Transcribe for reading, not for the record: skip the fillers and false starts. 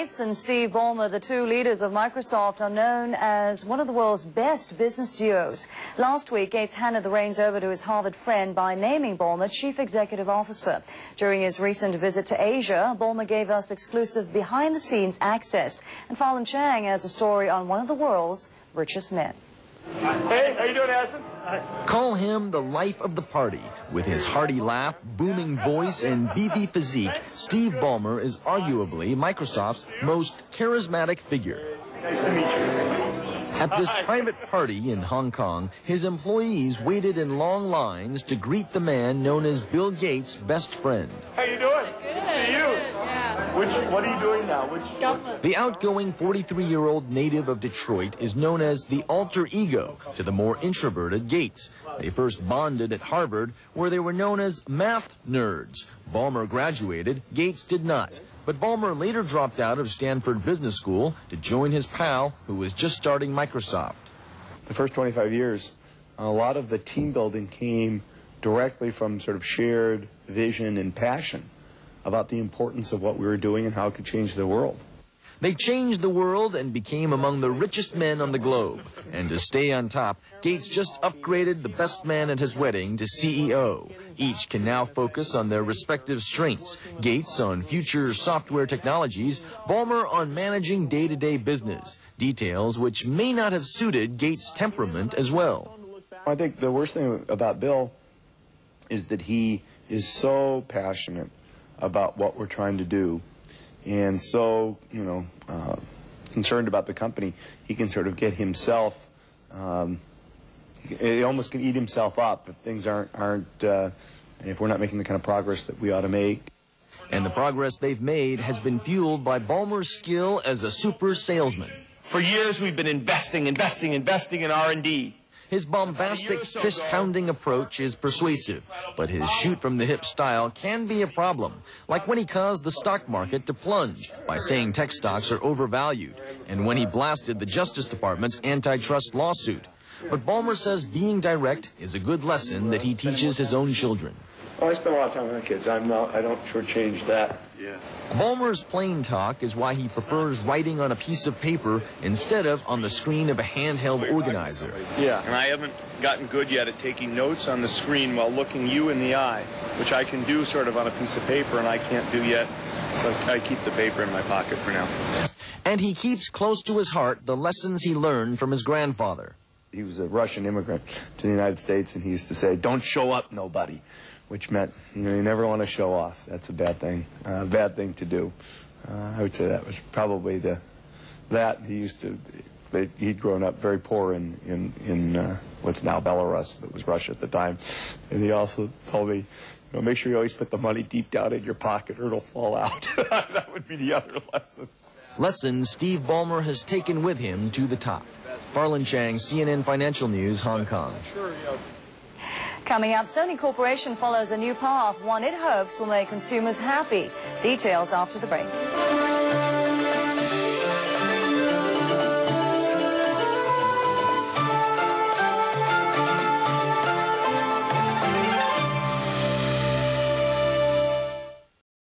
Gates and Steve Ballmer, the two leaders of Microsoft, are known as one of the world's best business duos. Last week, Gates handed the reins over to his Harvard friend by naming Ballmer Chief Executive Officer. During his recent visit to Asia, Ballmer gave us exclusive behind-the-scenes access. And Farlan Chang has a story on one of the world's richest men. Hey, how you doing, Addison? Call him the life of the party. With his hearty laugh, booming voice, and beefy physique, Steve Ballmer is arguably Microsoft's most charismatic figure. Nice to meet you. At this private party in Hong Kong, his employees waited in long lines to greet the man known as Bill Gates' best friend. How you doing? Good to see you. What are you doing now? The outgoing 43-year-old native of Detroit is known as the alter ego to the more introverted Gates. They first bonded at Harvard, where they were known as math nerds. Ballmer graduated, Gates did not. But Ballmer later dropped out of Stanford Business School to join his pal, who was just starting Microsoft. The first 25 years, a lot of the team building came directly from sort of shared vision and passion about the importance of what we were doing and how it could change the world. They changed the world and became among the richest men on the globe. And to stay on top, Gates just upgraded the best man at his wedding to CEO. Each can now focus on their respective strengths. Gates on future software technologies, Ballmer on managing day-to-day business, details which may not have suited Gates' temperament as well. I think the worst thing about Bill is that he is so passionate about what we're trying to do and so, concerned about the company, he can sort of get himself, he almost can eat himself up if things if we're not making the kind of progress that we ought to make. And the progress they've made has been fueled by Ballmer's skill as a super salesman. For years, we've been investing in R&D. His bombastic, fist-pounding approach is persuasive, but his shoot-from-the-hip style can be a problem, like when he caused the stock market to plunge by saying tech stocks are overvalued, and when he blasted the Justice Department's antitrust lawsuit. But Ballmer says being direct is a good lesson that he teaches his own children. Well, I spend a lot of time with my kids. I don't shortchange that. Yeah. Ballmer's plain talk is why he prefers writing on a piece of paper instead of on the screen of a handheld organizer. Yeah, and I haven't gotten good yet at taking notes on the screen while looking you in the eye, which I can do sort of on a piece of paper and I can't do yet, so I keep the paper in my pocket for now. And he keeps close to his heart the lessons he learned from his grandfather. He was a Russian immigrant to the United States, and he used to say, "Don't show up, nobody," which meant, you never want to show off. That's a bad thing to do. I would say that was probably he'd grown up very poor in what's now Belarus, but was Russia at the time. And he also told me, make sure you always put the money deep down in your pocket or it'll fall out. That would be the other lesson. Lessons Steve Ballmer has taken with him to the top. Farlan Chang, CNN Financial News, Hong Kong. Coming up, Sony Corporation follows a new path, one it hopes will make consumers happy. Details after the break.